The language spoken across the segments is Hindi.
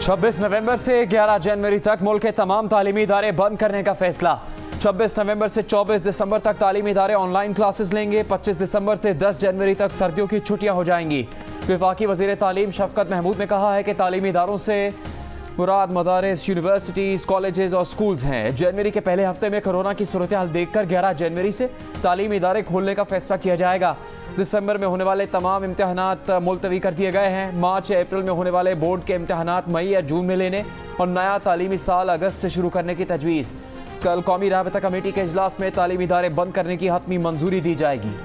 26 नवंबर से 11 जनवरी तक मुल्क के तमाम तालीमी इदारे बंद करने का फैसला। 26 नवंबर से 24 दिसंबर तक तालीमी इदारे ऑनलाइन क्लासेस लेंगे। 25 दिसंबर से 10 जनवरी तक सर्दियों की छुट्टियां हो जाएंगी। वफाकी वज़ीर तालीम शफकत महमूद ने कहा है कि तालीमी इदारों से मुराद मदारिस, यूनिवर्सिटीज़, कॉलेजेस और स्कूल्स हैं। जनवरी के पहले हफ्ते में कोरोना की सूरत हाल देखकर 11 जनवरी से तालीमी इदारे खोलने का फैसला किया जाएगा। दिसंबर में होने वाले तमाम इम्तहानात मुलतवी कर दिए गए हैं। मार्च या अप्रैल में होने वाले बोर्ड के इम्तहानात मई या जून में लेने और नया तालीमी साल अगस्त से शुरू करने की तजवीज़। कल कौमी राबता कमेटी के इजलास में तालीमी इदारे बंद करने की हतमी मंजूरी दी जाएगी।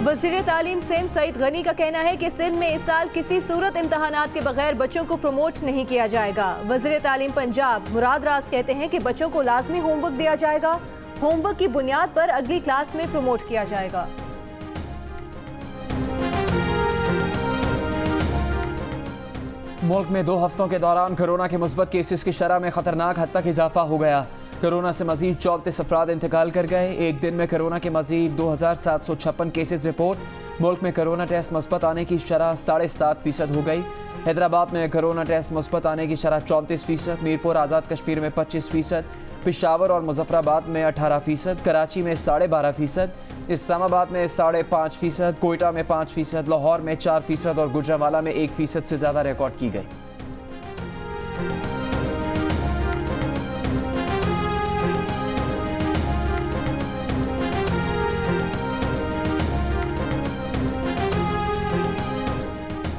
वज़ीर तालीम सिंध सईद गनी का कहना है कि सिंध में इस साल किसी सूरत इम्तहानात के बगैर बच्चों को प्रमोट नहीं किया जाएगा। वज़ीर तालीम पंजाब मुराद राज कहते हैं कि बच्चों को लाजमी होमवर्क दिया जाएगा। होमवर्क की बुनियाद पर अगली क्लास में प्रमोट किया जाएगा। मुल्क में 2 हफ्तों के दौरान कोरोना के मुस्बत केसेस की शरह में खतरनाक हद तक इजाफा हो गया। कोरोना से मजीद 34 अफराद इंतकाल कर गए। एक दिन में कोरोना के मजीद 2756 केसेस रिपोर्ट। मुल्क में कोरोना टेस्ट मुस्बत आने की शरह 7.5% हो गई। हैदराबाद में कोरोना टेस्ट मुस्बत आने की शरह 34%, मीरपुर आज़ाद कश्मीर में 25%, पिशावर और मुजफ्फराबाद में 18%, कराची में 12.5%, इस्लामाबाद में 5.5%, कोयटा में 5%, लाहौर में 4% और गुजरांवाला में 1% से ज़्यादा रिकॉर्ड की गई।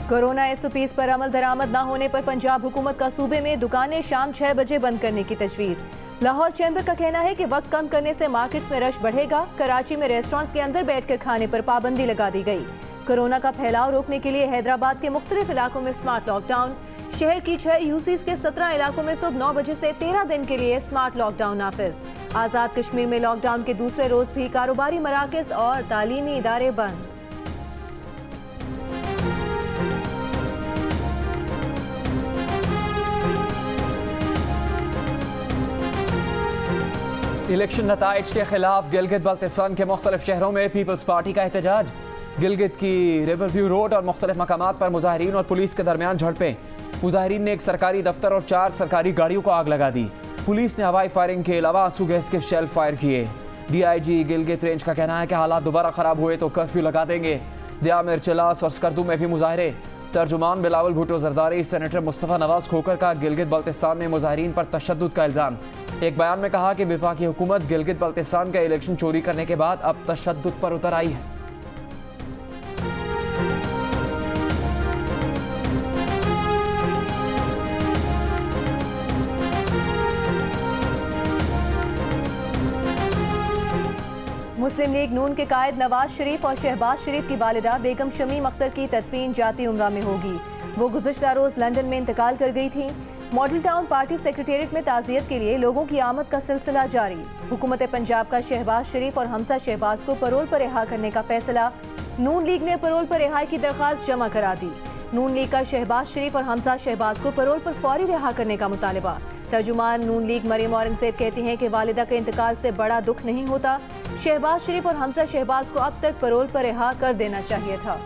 कोरोना SOPs पर अमल दरामद न होने पर पंजाब हुकूमत का सूबे में दुकानें शाम 6 बजे बंद करने की तजवीज़। लाहौर चैम्बर का कहना है कि वक्त कम करने से मार्केट्स में रश बढ़ेगा। कराची में रेस्टोरेंट्स के अंदर बैठकर खाने पर पाबंदी लगा दी गई। कोरोना का फैलाव रोकने के लिए हैदराबाद के मुख्तलिफ इलाकों में स्मार्ट लॉकडाउन। शहर की 6 UCs के 17 इलाकों में सुबह 9 बजे से 13 दिन के लिए स्मार्ट लॉकडाउन नाफिज। आज़ाद कश्मीर में लॉकडाउन के दूसरे रोज भी कारोबारी मराकज़ और तालीमी इदारे बंद। इलेक्शन नताइज के खिलाफ गिलगित बल्तिस्तान के मुख्तलिफ शहरों में पीपल्स पार्टी का एहतजाज। गिलगित की रिवरव्यू रोड और मुख्तलिफ मकामात पर मुजाहिरीन और पुलिस के दरमियान झड़पें। मुजाहिरीन ने एक सरकारी दफ्तर और 4 सरकारी गाड़ियों को आग लगा दी। पुलिस ने हवाई फायरिंग के अलावा आंसू गैस के शेल फायर किए। DIG गिलगित रेंज का कहना है कि हालात दोबारा खराब हुए तो कर्फ्यू लगा देंगे। दियामिर, चिलास और स्कर्दू में भी मुजाहरे। तर्जुमान बिलावल भुट्टो जरदारी, सेनेटर मुस्तफ़ा नवाज खोकर का गिलगित बल्तिस्तान में मुजाहिरीन पर तशद्दुद का इल्ज़ाम। एक बयान में कहा कि वफाकी हुकूमत गिलगित बल्तिस्तान का इलेक्शन चोरी करने के बाद अब तशद्दुद पर उतर आई है। मुस्लिम लीग नून के कायद नवाज शरीफ और शहबाज शरीफ की वालिदा बेगम शमीम अख्तर की तदफीन जाती उम्रा में होगी। वो गुज़िश्ता रोज़ लंदन में इंतकाल कर गई थी। मॉडल टाउन पार्टी सेक्रेटेरिएट में ताज़ियत के लिए लोगों की आमद का सिलसिला जारी। हुकूमत पंजाब का शहबाज शरीफ और हमजा शहबाज को परोल पर रिहा करने का फैसला। नून लीग ने परोल पर रिहाई की दरख्वास्त जमा करा दी। नून लीग का शहबाज शरीफ और हमजा शहबाज को परोल पर फौरी रिहा करने का मुतालबा। तर्जुमान नून लीग मरियम औरंगज़ेब कहती हैं कि वालिदा के इंतकाल से बड़ा दुख नहीं होता। शहबाज शरीफ और हमजा शहबाज को अब तक परोल पर रिहा कर देना चाहिए था।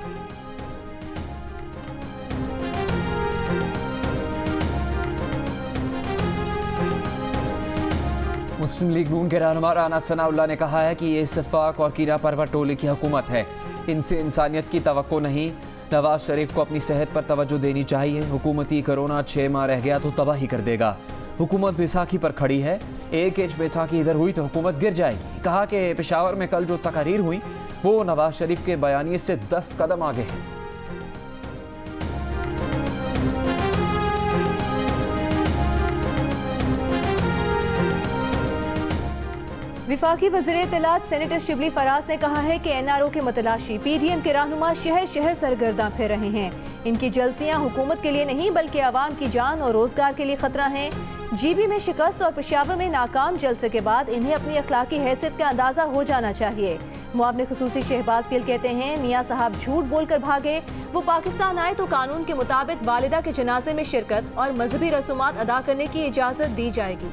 मुस्लिम लीग नून के रहनुमा राना सनाउल्लाह ने कहा है कि ये इत्तेफाक और कीड़ा परवर टोले की हुकूमत है। इनसे इंसानियत की तवक्को नहीं। नवाज शरीफ को अपनी सेहत पर तवज्जो देनी चाहिए। हुकूमती कोरोना 6 माह रह गया तो तबाही कर देगा। हुकूमत बैसाखी पर खड़ी है। 1 इंच बैसाखी इधर हुई तो हुकूमत गिर जाएगी। कहा कि पेशावर में कल जो तकारीर हुई वो नवाज शरीफ के बयानिए से 10 कदम आगे है। विफाकी वज़ीर इत्तलात सेनेटर शिबली फराज ने कहा है कि NRO के मतलाशी PDM के रहनुमा शहर शहर सरगर्दा फिर रहे हैं। इनकी जलसियां हुकूमत के लिए नहीं बल्कि आवाम की जान और रोजगार के लिए खतरा हैं। जीबी में शिकस्त और पेशावर में नाकाम जलसे के बाद इन्हें अपनी अखलाकी हैसियत का अंदाजा हो जाना चाहिए। मुआवने खुसूसी शहबाज गिल कहते हैं, मियाँ साहब झूठ बोलकर भागे। वो पाकिस्तान आए तो कानून के मुताबिक वालिदा के जनाजे में शिरकत और मजहबी रसूमात अदा करने की इजाज़त दी जाएगी।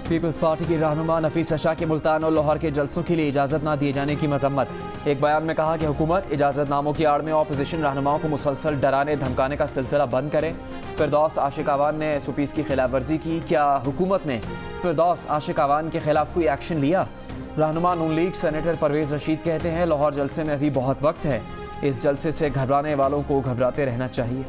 पीपल्स पार्टी की रहनुमा नफीसा शाह के मुल्तान और लाहौर के जलसों के लिए इजाज़त ना दिए जाने की मजम्मत। एक बयान में कहा कि हुकूमत इजाज़तनामों की आड़ में अपोजिशन रहनुमाओं को मुसलसल डराने धमकाने का सिलसिला बंद करे। फिरदौस आशिक आवान ने एसओपीज़ की खिलाफ वर्जी की, क्या हुकूमत ने फिरदौस आशिक आवान के खिलाफ कोई एक्शन लिया? रहनुमा नून लीग सेनेटर परवेज़ रशीद कहते हैं, लाहौर जलसे में अभी बहुत वक्त है, इस जलसे से घबराने वालों को घबराते रहना चाहिए।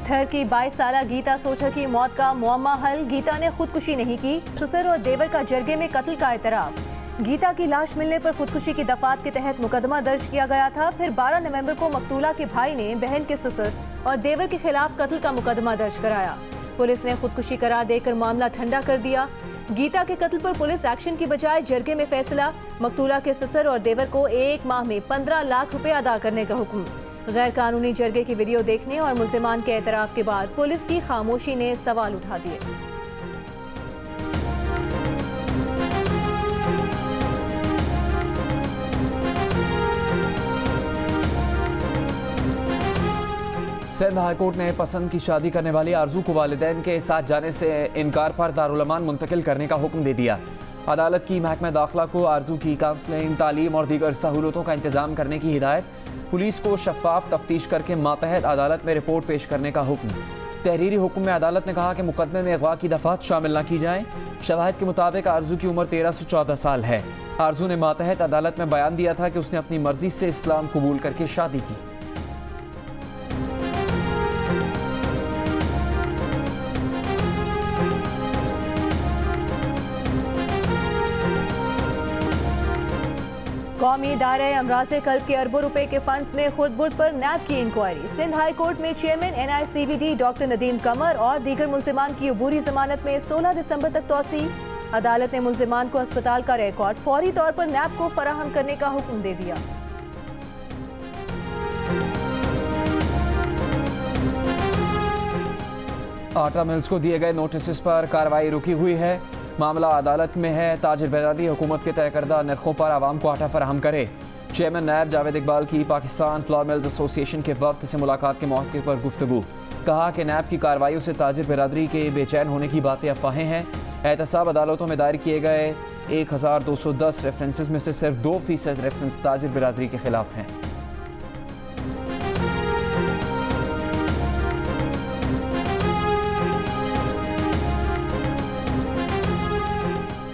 थर की 22 साला गीता सोचर की मौत का मुअम्मा हल। गीता ने खुदकुशी नहीं की, ससुर और देवर का जरगे में कत्ल का एतराफ। गीता की लाश मिलने पर खुदकुशी की दफात के तहत मुकदमा दर्ज किया गया था। फिर 12 नवंबर को मकतूला के भाई ने बहन के ससुर और देवर के खिलाफ कत्ल का मुकदमा दर्ज कराया। पुलिस ने खुदकुशी करार देकर मामला ठंडा कर दिया। गीता के कत्ल पर पुलिस एक्शन की बजाय जरगे में फैसला। मकतूला के ससुर और देवर को 1 माह में 15 लाख रुपए अदा करने का हुक्म। गैर कानूनी जरगे की वीडियो देखने और मुल्जिमान के एतराफ़ के बाद पुलिस की खामोशी ने सवाल उठा दिए। सिंध हाईकोर्ट ने पसंद की शादी करने वाली आरजू को वालिदैन के साथ जाने से इनकार पर दारुल-अमान मुंतकिल करने का हुक्म दे दिया। अदालत की महकमा दाखिला को आरजू की काउंसलिंग, तालीम और दीगर सहूलतों का इंतजाम करने की हिदायत। पुलिस को शफाफ तफ्तीश करके मातहत अदालत में रिपोर्ट पेश करने का हुक्म। तहरीरी हुक्म में अदालत ने कहा कि मुकदमे में अगवा की दफात शामिल न की जाएं। शवाहिद के मुताबिक आरजू की उम्र 13 से 14 साल है। आरजू ने मातहत अदालत में बयान दिया था कि उसने अपनी मर्जी से इस्लाम कबूल करके शादी की। कौमी इदारे अमराज़े कल्ब के अरबों रुपए के फंड्स में खुर्द-बुर्द पर नैब की इंक्वायरी। सिंध हाई कोर्ट में चेयरमैन NICVD डॉक्टर नदीम कमर और दीगर मुल्जिमान की अबूरी जमानत में 16 दिसंबर तक तौसी। अदालत ने मुल्जिमान को अस्पताल का रिकॉर्ड फौरी तौर पर नैब को फराहम करने का हुक्म दे दिया। आटा मिल्स को दिए गए नोटिस पर कार्रवाई रुकी हुई है। मामला अदालत में है। ताजिर बरादरी हुकूमत के तय करदा नरखों पर आवाम को आटा फराहम करे। चेयरमैन नायब जावेद इकबाल की पाकिस्तान फ्लोर मिल्स एसोसिएशन के वफ्द से मुलाकात के मौके पर गुफ्तगू। कहा कि नैब की कार्रवाइयों से ताजिर बरादरी के बेचैन होने की बातें अफवाहें हैं। एहतसाब अदालतों में दायर किए गए 1210 रेफरेंसेस में से सिर्फ 2% रेफरेंस ताजिर बरादरी के खिलाफ हैं।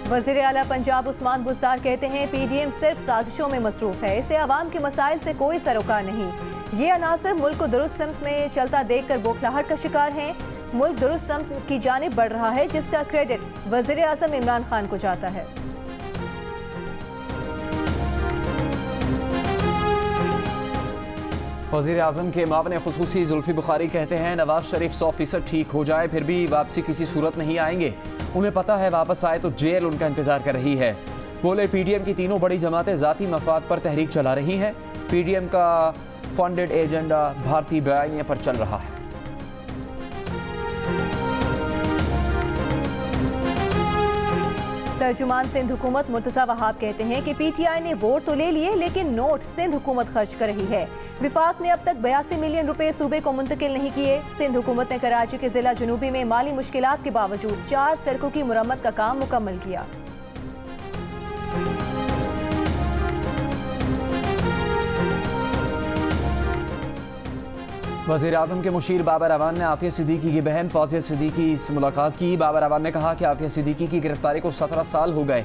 वज़ीर आला पंजाब उस्मान बुज़दार कहते हैं, PDM सिर्फ साजिशों में मसरूफ है, इसे आवाम के मसाइल से कोई सरोकार नहीं। ये अनासर मुल्क को दुरुस्त सिमत में चलता देखकर बौखलाहट का शिकार हैं। मुल्क दुरुस्त सिमत की जानिब बढ़ रहा है, जिसका क्रेडिट वज़ीर आज़म इमरान खान को जाता है। वज़ीर आज़म के मावन खुसूसी जुल्फ़ी बुखारी कहते हैं, नवाज शरीफ 100% ठीक हो जाए फिर भी वापसी किसी सूरत नहीं आएंगे। उन्हें पता है वापस आए तो जेल उनका इंतजार कर रही है। बोले PDM की तीनों बड़ी जमातें ज़ाती मफाद पर तहरीक चला रही हैं। PDM का फंडेड एजेंडा भारतीय बयानिया पर चल रहा है। तर्जुमान सिंध हुकूमत मुर्तज़ा वहाब कहते हैं कि PTI ने वोट तो ले लिए, लेकिन नोट सिंध हुकूमत खर्च कर रही है। विफाक ने अब तक 82 मिलियन रुपए सूबे को मुंतकिल नहीं किए। सिंध हुकूमत ने कराची के जिला जनूबी में माली मुश्किलात के बावजूद 4 सड़कों की मुरम्मत का काम मुकम्मल किया। वज़ीर आज़म के मुशीर बाबर अवान ने आफिया सिद्दीकी की बहन फौजिया सिद्दीकी से मुलाकात की। बाबर अवान ने कहा कि आफिया सिद्दीकी की गिरफ्तारी को 17 साल हो गए।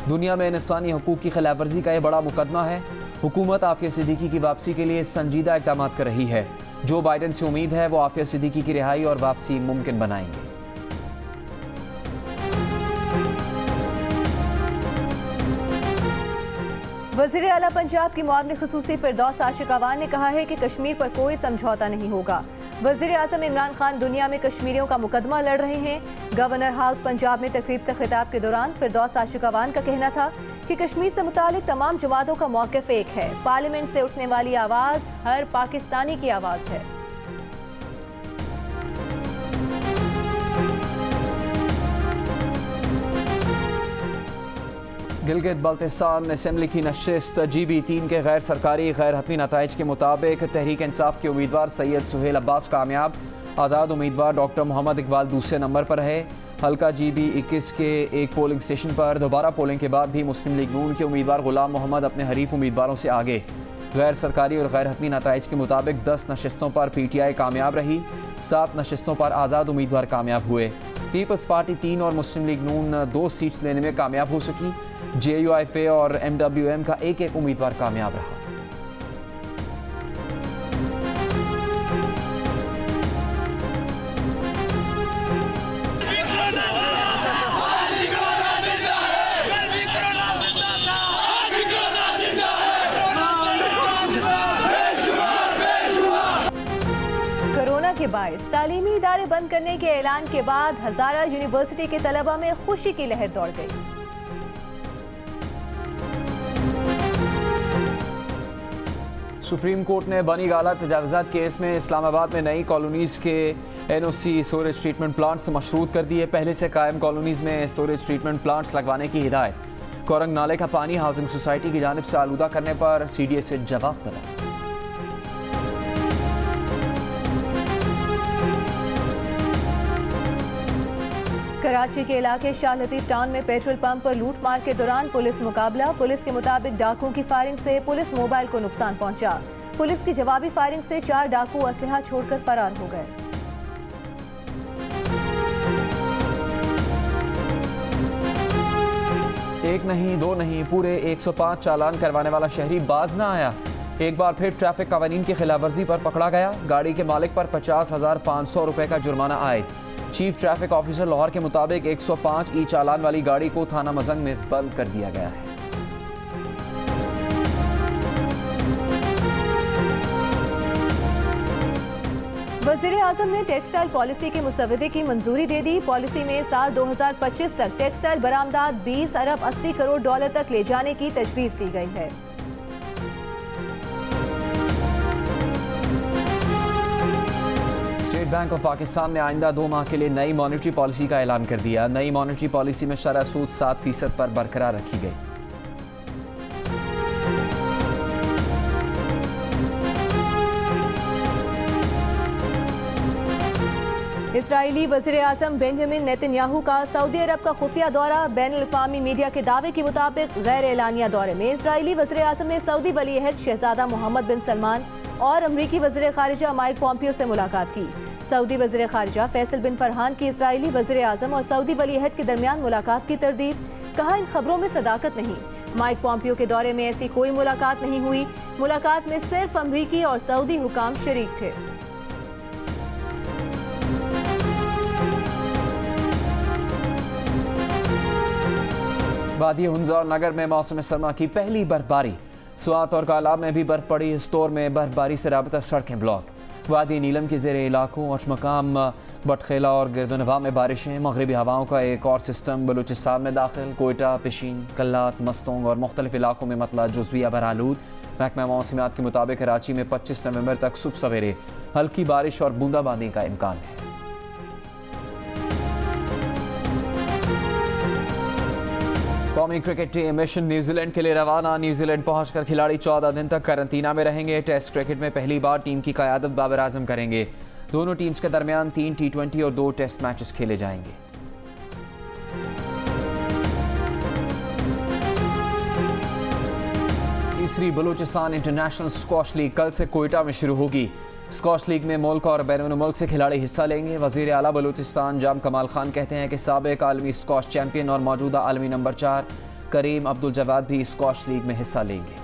दुनिया में इंसानी हकूक़ की खिलाफ वर्जी का यह बड़ा मुकदमा है। हुकूमत आफिया सिद्दीकी की वापसी के लिए संजीदा इक़दाम कर रही है। जो बाइडन से उम्मीद है वो आफिया सिद्दीकी की रिहाई और वापसी मुमकिन बनाएंगे। वज़ीर आला पंजाब की मुआविन ख़ुसूसी फिरदौस आशिक अवान ने कहा है कि कश्मीर पर कोई समझौता नहीं होगा। वज़ीर आज़म इमरान खान दुनिया में कश्मीरियों का मुकदमा लड़ रहे हैं। गवर्नर हाउस पंजाब में तकरीब से खिताब के दौरान फिरदौस आशिक अवान का कहना था कि कश्मीर से मुतालिक तमाम जमातों का मौक़िफ़ एक है। पार्लियामेंट से उठने वाली आवाज़ हर पाकिस्तानी की आवाज़ है। गिलगित बल्तिस्तान असम्बली की नशिस्त GB3 के गैर सरकारी गैर हतमी नताइज के मुताबिक तहरीक इंसाफ के उम्मीदवार सैयद सुहेल अब्बास कामयाब। आज़ाद उम्मीदवार डॉक्टर मोहम्मद इकबाल दूसरे नंबर पर है। हल्का GB21 के एक पोलिंग स्टेशन पर दोबारा पोलिंग के बाद भी मुस्लिम लीग नून के उम्मीदवार गुलाम मोहम्मद अपने हरीफ उम्मीदवारों से आगे। गैर सरकारी और गैर हतमी नताइज के मुताबिक 10 नशिस्तों पर PTI कामयाब रही, 7 नशिस्तों पर आज़ाद उम्मीदवार कामयाब हुए। पीपल्स पार्टी 3 और मुस्लिम लीग नून 2 सीट्स लेने में कामयाब हो सकी। JUIFA और MWM का एक उम्मीदवार कामयाब रहा। कोरोना के बायस तालीमी इदारे बंद करने के ऐलान के बाद हजारा यूनिवर्सिटी के तलबा में खुशी की लहर दौड़ गई। सुप्रीम कोर्ट ने बनी गाला तजावुज़ात केस में इस्लामाबाद में नई कॉलोनीज़ के NOC स्टोरेज ट्रीटमेंट प्लांट से मशरूत कर दिए। पहले से कायम कॉलोनीज़ में स्टोरेज ट्रीटमेंट प्लांट्स लगवाने की हिदायत। कोरंग नाले का पानी हाउसिंग सोसाइटी की जानिब से आलूदा करने पर CDA से जवाब तलब। कराची के इलाके शाह लतीफ टाउन में पेट्रोल पंप पर लूटमार के दौरान पुलिस मुकाबला। पुलिस के मुताबिक डाकुओं की फायरिंग से पुलिस मोबाइल को नुकसान पहुंचा। पुलिस की जवाबी फायरिंग से 4 डाकू असलहा छोड़कर फरार हो गए। एक नहीं, 2 नहीं, पूरे 105 चालान करवाने वाला शहरी बाज ना आया। एक बार फिर ट्रैफिक कानून की खिलाफवर्जी पर पकड़ा गया। गाड़ी के मालिक पर 50,500 रुपए का जुर्माना आयद। चीफ ट्रैफिक ऑफिसर लाहौर के मुताबिक 105 ई चालान वाली गाड़ी को थाना मजंग में बंद कर दिया गया है। वज़ीर आज़म ने टेक्सटाइल पॉलिसी के मुसवदे की मंजूरी दे दी। पॉलिसी में साल 2025 तक टेक्सटाइल बरामदात 20 अरब 80 करोड़ डॉलर तक ले जाने की तजवीज़ दी गई है। बैंक ऑफ पाकिस्तान ने आइंदा 2 माह के लिए नई मॉनेटरी पॉलिसी का ऐलान कर दिया। नई मॉनेटरी पॉलिसी में शरह सूद 7% पर बरकरार रखी गई। इस्राईली वज़ीर आज़म बेंजामिन नेतन्याहू का सऊदी अरब का खुफिया दौरा। बैनुल-अक़वामी मीडिया के दावे के मुताबिक गैर एलानिया दौरे में इस्राईली वज़ीर आज़म ने सऊदी वली-ए-अहद शहजादा मोहम्मद बिन सलमान और अमरीकी वज़ीर ख़ारिजा माइक पॉम्पियो से मुलाकात की। सऊदी वज़ीर ख़ारिजा फैसल बिन फरहान की इस्राईली वज़ीर आज़म और सऊदी वली-ए-अहद के दरमियान मुलाकात की तरदीद। कहा, इन खबरों में सदाकत नहीं। माइक पॉम्पियो के दौरे में ऐसी कोई मुलाकात नहीं हुई। मुलाकात में सिर्फ अमरीकी और सऊदी हुकाम शरीक थे। वादी हुंजा और नगर में मौसम सरमा की पहली बर्फबारी। स्वात और कालाब में भी बर्फ पड़ी। स्टोर में बर्फबारी से राबता सड़कें ब्लॉक। वादी नीलम के ज़ेरे इलाकों अशमकाम, बटखेला और गिरदनवा में बारिशें। मगरबी हवाओं का एक और सिस्टम बलूचिस्तान में दाखिल। कोयटा, पिशीन, कल्लात, मस्तोंग और मुख्तलिफ इलाकों में मतला जुज़विया बरालूद। महकमा मौसमियात के मुताबिक कराची में 25 नवंबर तक सुबह सवेरे हल्की बारिश और बूंदाबांदी का इम्कान है। कौमी क्रिकेट टीम मिशन न्यूजीलैंड के लिए रवाना। न्यूजीलैंड पहुंचकर खिलाड़ी 14 दिन तक करंतना में रहेंगे। टेस्ट क्रिकेट में पहली बार टीम की क़यादत बाबर आजम करेंगे। दोनों टीम्स के दरमियान 3 T20 और 2 टेस्ट मैचेस खेले जाएंगे। तीसरी बलूचिस्तान इंटरनेशनल स्क्वॉश लीग कल से कोयटा में शुरू होगी। स्क्वॉश लीग में मुल्क और बैरून मुल्क से खिलाड़ी हिस्सा लेंगे। वज़ीर आला बलूचिस्तान जाम कमाल खान कहते हैं कि साबिक आलमी स्क्वॉश चैंपियन और मौजूदा आलमी नंबर 4 करीम अब्दुल जवाद भी स्क्वॉश लीग में हिस्सा लेंगे।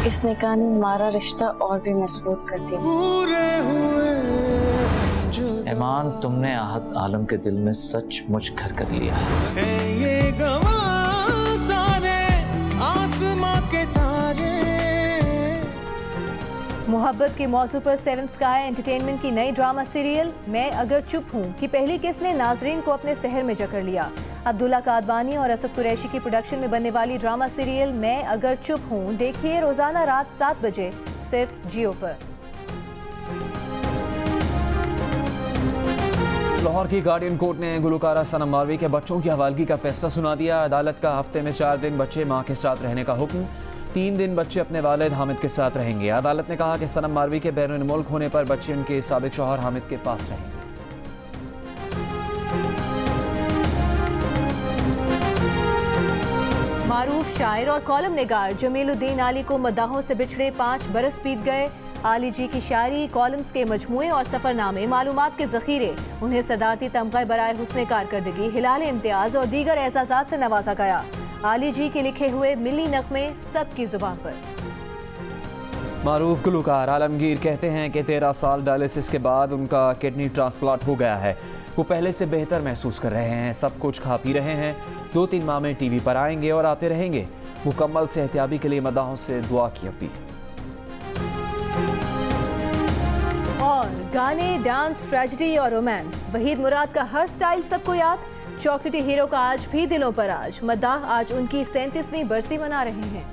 इस निकाह ने हमारा रिश्ता और भी मजबूत कर दिया। ईमान, तुमने आहत आलम के दिल में सचमुच घर कर लिया है। ये गवाह सारे आसमां के तारे। मोहब्बत के मौजू पर सेवन स्काई एंटरटेनमेंट की नई ड्रामा सीरियल मैं अगर चुप हूँ की पहली किस्त ने नाजरीन को अपने शहर में जकड़ लिया। अब्दुल्ला कादबानी और असद कुरैशी की प्रोडक्शन में बनने वाली ड्रामा सीरियल मैं अगर चुप हूँ देखिए रोजाना रात 7 बजे सिर्फ जियो पर। लाहौर की गार्डियन कोर्ट ने गुलकारा सनम मारवी के बच्चों की हवालगी का फैसला सुना दिया। अदालत का हफ्ते में 4 दिन बच्चे मां के साथ रहने का हुक्म, 3 दिन बच्चे अपने वालिद हामिद के साथ रहेंगे। अदालत ने कहा कि सनम मारवी के बैरून मुल्क होने पर बच्चे उनके साबिक शौहर हामिद के पास रहेंगे। मारूफ शायर और कॉलम निगार जमीलुद्दीन आली को मद्दाहों से बिछड़े 5 बरस बीत गए। आली जी की शायरी, कॉलम्स के मजमूए और सफरनामे, मालूमात के जखीरे, उन्हें सदारती तमगा बराए हुस्ने कारकर्दगी, हिलाल इम्तियाज और दीगर एहसासात से नवाजा गया। आली जी के लिखे हुए मिली नगमे सबकी जुबान पर। मारूफ गुलकार आलमगीर कहते हैं कि 13 साल डायलिसिस के बाद उनका किडनी ट्रांसप्लांट हो गया है। वो पहले से बेहतर महसूस कर रहे हैं, सब कुछ खा पी रहे हैं। 2-3 माह में टीवी पर आएंगे और आते रहेंगे। मुकम्मल सेहतियाबी के लिए मदाहों से दुआ की अपील। और गाने, डांस, ट्रेजेडी और रोमांस, वहीद मुराद का हर स्टाइल सबको याद। चॉकलेटी हीरो का आज भी दिलों पर आज। मद्दाह आज उनकी 37वीं बरसी मना रहे हैं।